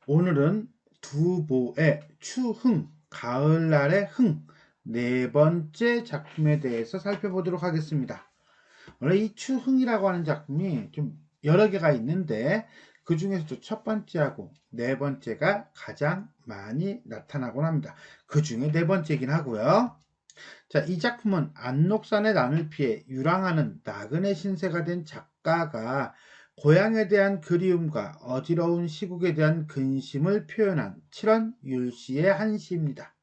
오늘은 두보의 추흥, 가을날의 흥, 네 번째 작품에 대해서 살펴보도록 하겠습니다. 원래 이 추흥이라고 하는 작품이 좀 여러 개가 있는데 그 중에서도 첫 번째하고 네 번째가 가장 많이 나타나곤 합니다. 그 중에 네 번째이긴 하고요. 자, 이 작품은 안록산의 난을 피해 유랑하는 나그네 신세가 된 작가가 고향에 대한 그리움과 어지러운 시국에 대한 근심을 표현한 칠원율시의 한 시입니다.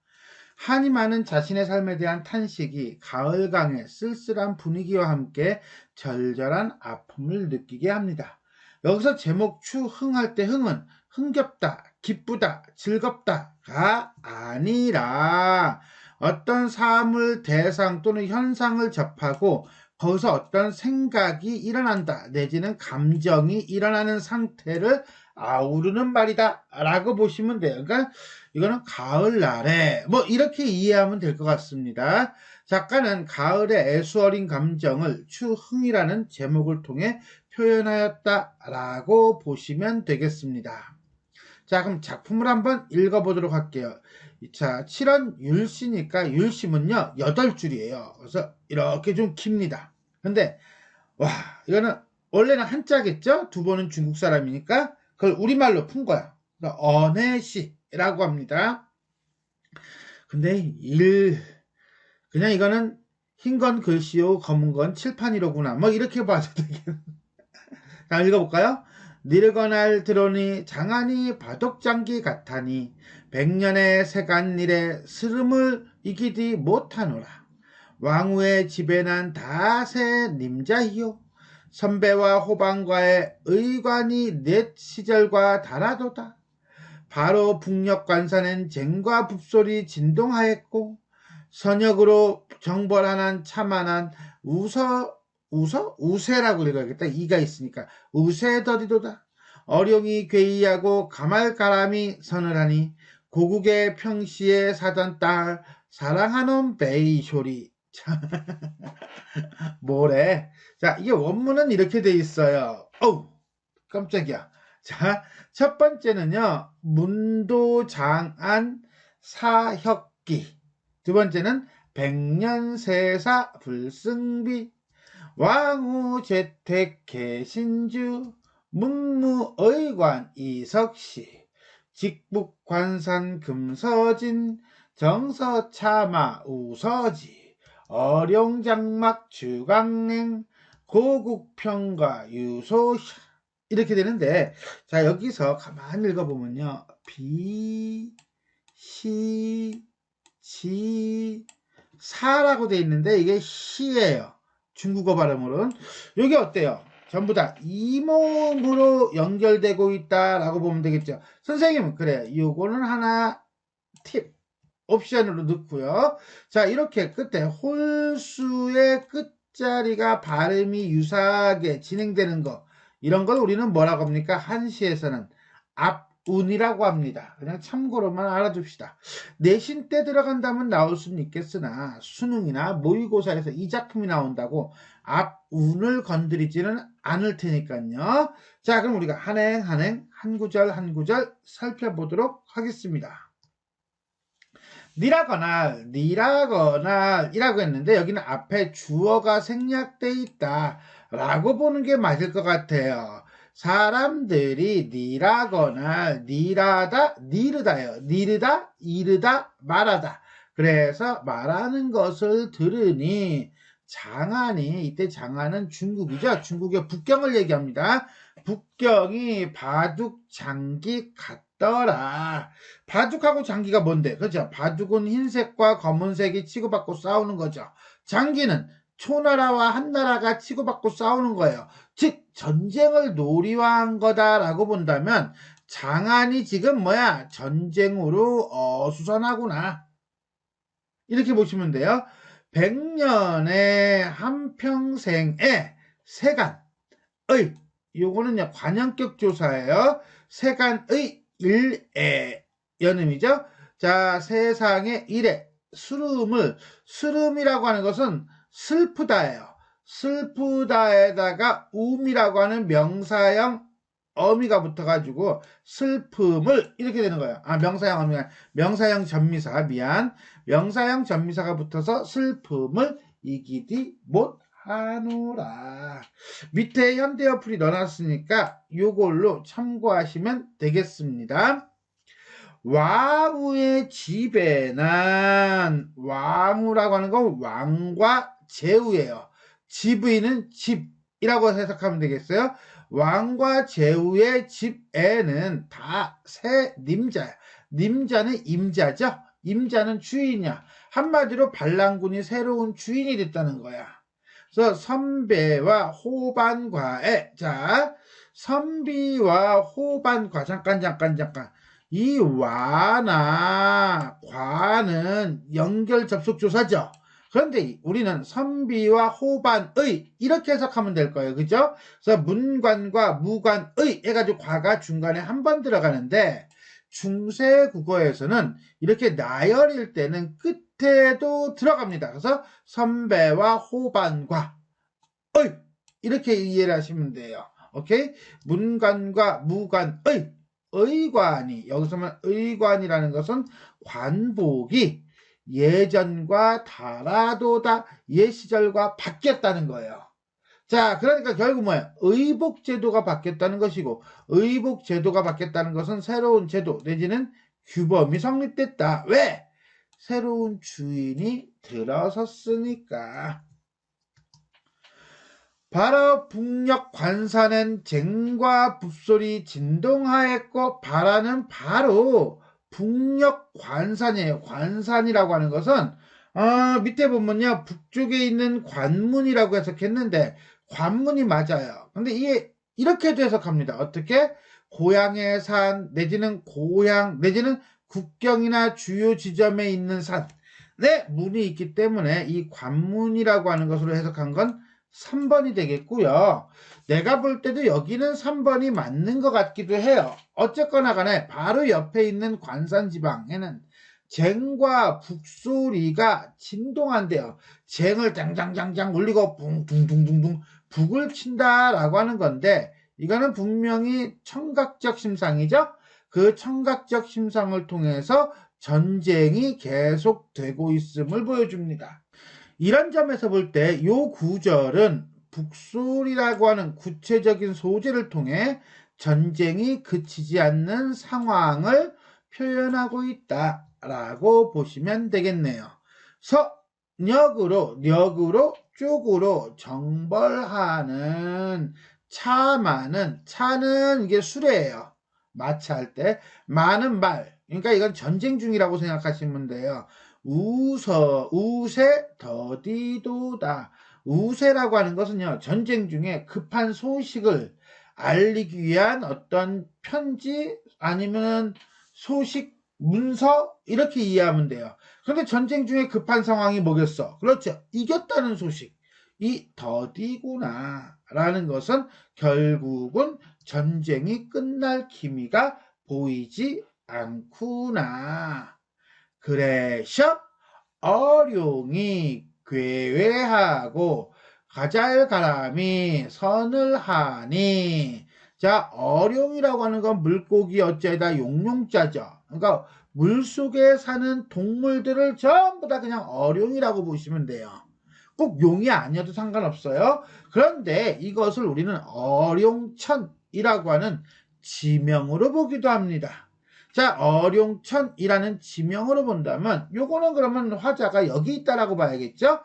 한이 많은 자신의 삶에 대한 탄식이 가을강의 쓸쓸한 분위기와 함께 절절한 아픔을 느끼게 합니다. 여기서 제목 추흥할 때 흥은 흥겹다, 기쁘다, 즐겁다가 아니라 어떤 사물, 대상 또는 현상을 접하고 거기서 어떤 생각이 일어난다 내지는 감정이 일어나는 상태를 아우르는 말이다 라고 보시면 돼요. 그러니까 이거는 가을날에 뭐 이렇게 이해하면 될 것 같습니다. 작가는 가을의 애수어린 감정을 추흥이라는 제목을 통해 표현하였다라고 보시면 되겠습니다. 자, 그럼 작품을 한번 읽어보도록 할게요. 자, 7원 율시니까 율심은요 8줄이에요. 그래서 이렇게 좀 깁니다. 근데 와, 이거는 원래는 한자겠죠? 두 번은 중국 사람이니까 그걸 우리말로 푼 거야. 언해시라고 합니다. 근데 그냥 이거는 흰 건 글씨요, 검은 건 칠판이로구나. 뭐 이렇게 봐도 되겠네. 자, 읽어볼까요? 늙어날 들오니 장안이 바둑장기 같하니 백년의 세간일에 스름을 이기디 못하노라. 왕후의 집에 난 다새 님자이요. 선배와 호방과의 의관이 넷 시절과 다라도다. 바로 북녘관산엔 쟁과 붓소리 진동하였고 선역으로 정벌하는 차만한 우세라고 읽어야겠다. 이가 있으니까 우세더디도다. 어룡이 괴이하고 가말가람이 선을 하니 고국의 평시에 사던 딸 사랑하는 베이쇼리. 뭐래? 자, 이게 원문은 이렇게 돼 있어요. 어우, 깜짝이야. 자, 첫 번째는요, 문도장안 사혁기. 두 번째는 백년세사 불승비. 왕후 재택 개신주. 문무의관 이석시. 직북관산 금서진. 정서차마 우서지. 어룡장막 주강냉. 고국평가 유소샤. 이렇게 되는데, 자, 여기서 가만히 읽어보면요. 비, 시, 지, 사라고 돼 있는데, 이게 시예요. 중국어 발음으로는. 이게 어때요? 전부 다 이몸으로 연결되고 있다라고 보면 되겠죠. 선생님은 그래. 요거는 하나 팁. 옵션으로 넣고요. 자, 이렇게 끝에 홀수의 끝자리가 발음이 유사하게 진행되는 거. 이런 걸 우리는 뭐라고 합니까? 한시에서는 앞운이라고 합니다. 그냥 참고로만 알아둡시다. 내신 때 들어간다면 나올 수는 있겠으나 수능이나 모의고사에서 이 작품이 나온다고 앞운을 건드리지는 않을 테니까요. 자, 그럼 우리가 한행 한 구절 한 구절 살펴보도록 하겠습니다. 니라거나 이라고 했는데 여기는 앞에 주어가 생략돼 있다 라고 보는 게 맞을 것 같아요. 사람들이 니라거나 니라다 니르다요. 니르다 이르다 말하다. 그래서 말하는 것을 들으니 장안이, 이때 장안은 중국이죠. 중국의 북경을 얘기합니다. 북경이 바둑 장기 같더라. 바둑하고 장기가 뭔데? 그죠? 바둑은 흰색과 검은색이 치고받고 싸우는 거죠. 장기는 초나라와 한나라가 치고받고 싸우는 거예요. 즉 전쟁을 놀이화한 거다라고 본다면 장안이 지금 뭐야? 전쟁으로 어수선하구나. 이렇게 보시면 돼요. 100년의 한평생의 세간의, 요거는요 관형격 조사예요. 세간의 일에 연음이죠. 자, 세상의 일에 스름이라고 하는 것은 슬프다예요. 슬프다에다가 움이라고 하는 명사형 어미가 붙어가지고 슬픔을 이렇게 되는 거예요. 아, 명사형 어미가 명사형 전미사 미안. 명사형 전미사가 붙어서 슬픔을 이기디 못하노라. 밑에 현대어플이 넣어놨으니까 요걸로 참고하시면 되겠습니다. 왕후의 집에 난 왕후라고 하는 건 왕과 제후예요. 집의는 집이라고 해석하면 되겠어요. 왕과 제후의 집에는 다 새 님자야. 님자는 임자죠. 임자는 주인이야. 한마디로 반란군이 새로운 주인이 됐다는 거야. 그래서 선배와 호반과에 자 선비와 호반과 잠깐 이 와나 과는 연결 접속 조사죠. 그런데 우리는 선비와 호반의 이렇게 해석하면 될 거예요. 그죠? 그래서 문관과 무관의 해가지고 과가 중간에 한 번 들어가는데 중세 국어에서는 이렇게 나열일 때는 끝에도 들어갑니다. 그래서 선배와 호반과 의 이렇게 이해를 하시면 돼요. 오케이? 문관과 무관의 의관이 여기서만 의관이라는 것은 관복이 예전과 다라도다 옛 시절과 바뀌었다는 거예요. 자, 그러니까 결국 뭐예요? 의복제도가 바뀌었다는 것이고 의복제도가 바뀌었다는 것은 새로운 제도 내지는 규범이 성립됐다. 왜? 새로운 주인이 들어섰으니까. 바로 북녘 관산엔 쟁과 붓소리 진동하였고 바라는 바로 북녘 관산이에요. 관산이라고 하는 것은 밑에 보면요. 북쪽에 있는 관문이라고 해석했는데 관문이 맞아요. 근데 이게 이렇게도 해석합니다. 어떻게? 고향의 산 내지는 고향 내지는 국경이나 주요 지점에 있는 산에 문이 있기 때문에 이 관문이라고 하는 것으로 해석한 건 3번이 되겠고요. 내가 볼 때도 여기는 3번이 맞는 것 같기도 해요. 어쨌거나 간에 바로 옆에 있는 관산지방에는 쟁과 북소리가 진동한대요. 쟁을 짱짱짱짱 울리고 붕둥둥둥둥 북을 친다라고 하는 건데 이거는 분명히 청각적 심상이죠. 그 청각적 심상을 통해서 전쟁이 계속되고 있음을 보여줍니다. 이런 점에서 볼 때 이 구절은 북소리라고 하는 구체적인 소재를 통해 전쟁이 그치지 않는 상황을 표현하고 있다라고 보시면 되겠네요. 력으로 쪽으로 정벌하는 차마는 차는 이게 수레예요. 마차할 때 마는 말 그러니까 이건 전쟁 중이라고 생각하시면 돼요. 우세 더디도다. 우세라고 하는 것은요, 전쟁 중에 급한 소식을 알리기 위한 어떤 편지 아니면 소식, 문서 이렇게 이해하면 돼요. 그런데 전쟁 중에 급한 상황이 뭐겠어? 그렇죠. 이겼다는 소식. 이 더디구나 라는 것은 결국은 전쟁이 끝날 기미가 보이지 않구나. 그래서 어룡이 괴외하고 가잘가람이 선을 하니 자 어룡이라고 하는 건 물고기 어째다 용용자죠. 그러니까 물속에 사는 동물들을 전부 다 그냥 어룡이라고 보시면 돼요. 꼭 용이 아니어도 상관없어요. 그런데 이것을 우리는 어룡천이라고 하는 지명으로 보기도 합니다. 자, 어룡천이라는 지명으로 본다면 요거는 그러면 화자가 여기 있다라고 봐야겠죠?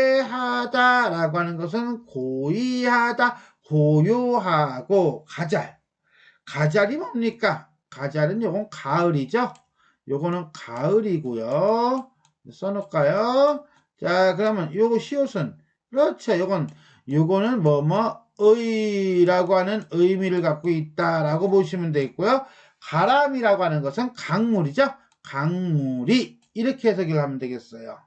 괴외하다라고 하는 것은 고의하다, 고요하고 가잘이 뭡니까? 가잘은 요건 가을이죠? 요거는 가을이고요. 써놓을까요? 자, 그러면 요거 시옷은 그렇죠. 요거는 의라고 하는 의미를 갖고 있다라고 보시면 되겠고요. 가람이라고 하는 것은 강물이죠. 강물이 이렇게 해석을 하면 되겠어요.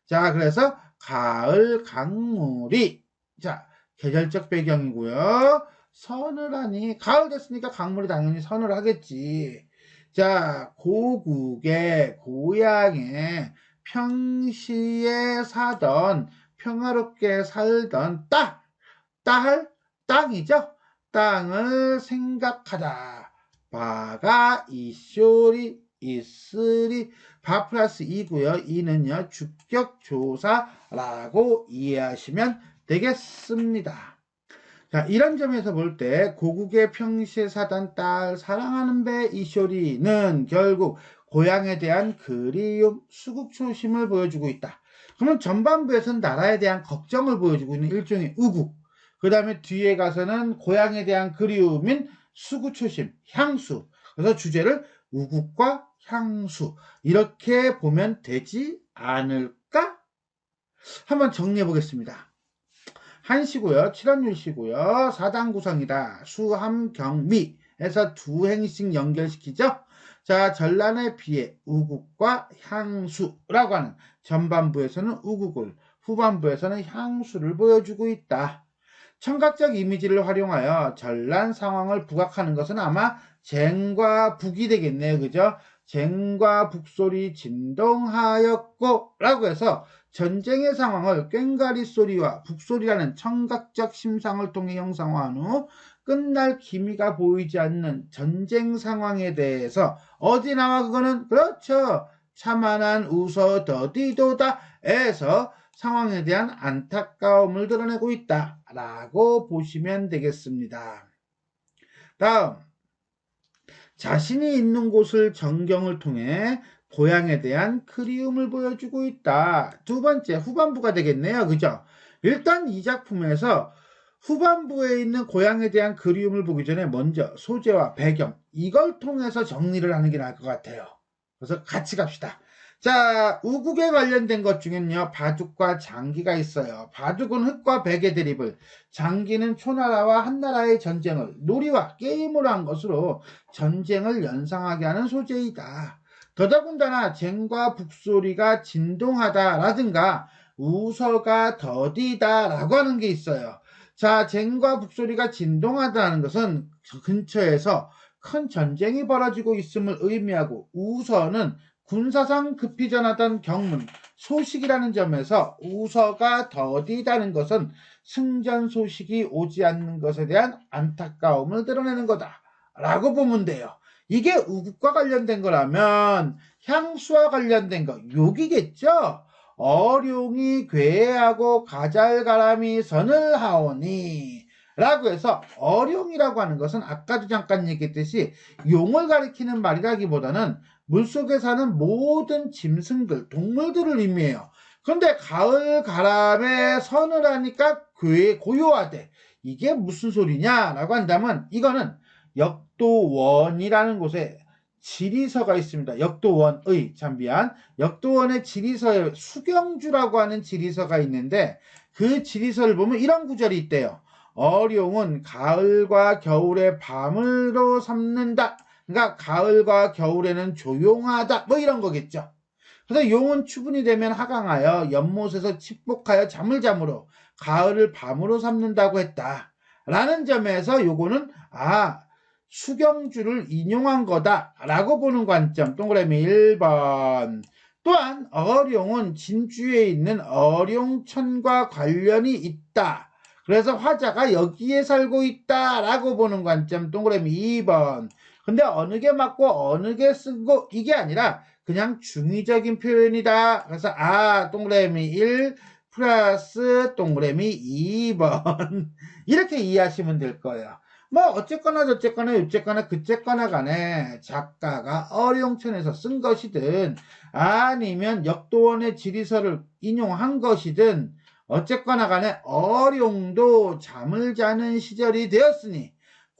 자, 그래서 가을 강물이 자 계절적 배경이고요. 선을 하니 가을 됐으니까 강물이 당연히 선을 하겠지. 자, 고국의 고향에 평시에 사던 평화롭게 살던 땅이죠. 땅을 생각하다. 바가 이쇼리 있으리 바 플러스 이고요. 이는요 주격조사라고 이해하시면 되겠습니다. 자, 이런 점에서 볼 때 고국의 평시사단 딸 사랑하는 배 이쇼리는 결국 고향에 대한 그리움, 수국초심을 보여주고 있다. 그러면 전반부에서는 나라에 대한 걱정을 보여주고 있는 일종의 우국, 그 다음에 뒤에 가서는 고향에 대한 그리움인 수국초심, 향수. 그래서 주제를 우국과 향수 이렇게 보면 되지 않을까? 한번 정리해 보겠습니다. 한시고요. 칠원율시고요. 사단 구성이다. 수함 경미에서 두 행씩 연결시키죠. 자, 전란의 비해 우국과 향수라고 하는 전반부에서는 우국을, 후반부에서는 향수를 보여주고 있다. 청각적 이미지를 활용하여 전란 상황을 부각하는 것은 아마 쟁과 북이 되겠네요. 그죠? 쟁과 북소리 진동하였고 라고 해서 전쟁의 상황을 꽹과리 소리와 북소리라는 청각적 심상을 통해 형상화한 후 끝날 기미가 보이지 않는 전쟁 상황에 대해서 어디 나와 그거는 그렇죠. 차만한 웃어 더디도다에서 상황에 대한 안타까움을 드러내고 있다 라고 보시면 되겠습니다. 다음, 자신이 있는 곳을 전경을 통해 고향에 대한 그리움을 보여주고 있다. 두 번째, 후반부가 되겠네요. 그죠? 일단 이 작품에서 후반부에 있는 고향에 대한 그리움을 보기 전에 먼저 소재와 배경, 이걸 통해서 정리를 하는 게 나을 것 같아요. 그래서 같이 갑시다. 자, 우국에 관련된 것 중에는요, 바둑과 장기가 있어요. 바둑은 흑과 백의 대립을, 장기는 초나라와 한나라의 전쟁을 놀이와 게임으로 한 것으로 전쟁을 연상하게 하는 소재이다. 더더군다나 쟁과 북소리가 진동하다라든가 우서가 더디다라고 하는 게 있어요. 자, 쟁과 북소리가 진동하다는 것은 근처에서 큰 전쟁이 벌어지고 있음을 의미하고 우서는 군사상 급히 전하던 경문, 소식이라는 점에서 우서가 더디다는 것은 승전 소식이 오지 않는 것에 대한 안타까움을 드러내는 거다 라고 보면 돼요. 이게 우국과 관련된 거라면 향수와 관련된 거 여기겠죠. 어룡이 괴하고 가잘가람이 선을 하오니 라고 해서 어룡이라고 하는 것은 아까도 잠깐 얘기했듯이 용을 가리키는 말이라기보다는 물속에 사는 모든 짐승들, 동물들을 의미해요. 그런데 가을 가람에 선을 하니까 고요하대. 이게 무슨 소리냐라고 한다면 이거는 역도원이라는 곳에 지리서가 있습니다. 역도원의, 역도원의 지리서에 수경주라고 하는 지리서가 있는데 그 지리서를 보면 이런 구절이 있대요. 어룡은 가을과 겨울에 밤으로 삼는다. 그러니까 가을과 겨울에는 조용하다. 뭐 이런 거겠죠. 그래서 용은 추분이 되면 하강하여 연못에서 칙복하여 잠을 잠으로 가을을 밤으로 삼는다고 했다. 라는 점에서 요거는 수경주를 인용한 거다라고 보는 관점. 동그라미 1번. 또한 어룡은 진주에 있는 어룡천과 관련이 있다. 그래서 화자가 여기에 살고 있다라고 보는 관점. 동그라미 2번. 근데 어느 게 맞고 어느 게 쓰고 이게 아니라 그냥 중의적인 표현이다. 그래서 동그라미 1 플러스 동그라미 2번 이렇게 이해하시면 될 거예요. 뭐 어쨌거나 저쨌거나 어쨌거나 그쨌거나 간에 작가가 어룡천에서 쓴 것이든 아니면 역도원의 지리서를 인용한 것이든 어쨌거나 간에 어룡도 잠을 자는 시절이 되었으니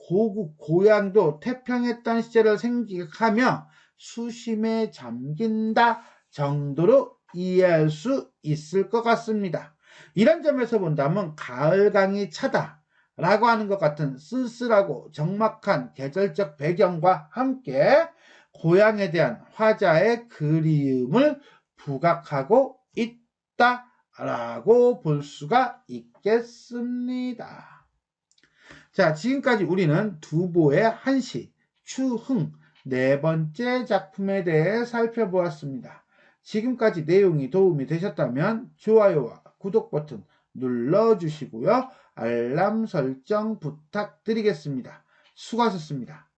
고국 고향도 태평했던 시절을 생각하며 수심에 잠긴다 정도로 이해할 수 있을 것 같습니다. 이런 점에서 본다면 가을강이 차다 라고 하는 것 같은 쓸쓸하고 적막한 계절적 배경과 함께 고향에 대한 화자의 그리움을 부각하고 있다라고 볼 수가 있겠습니다. 자, 지금까지 우리는 두보의 한시, 추흥, 네 번째 작품에 대해 살펴보았습니다. 지금까지 내용이 도움이 되셨다면 좋아요와 구독 버튼 눌러주시고요. 알람 설정 부탁드리겠습니다. 수고하셨습니다.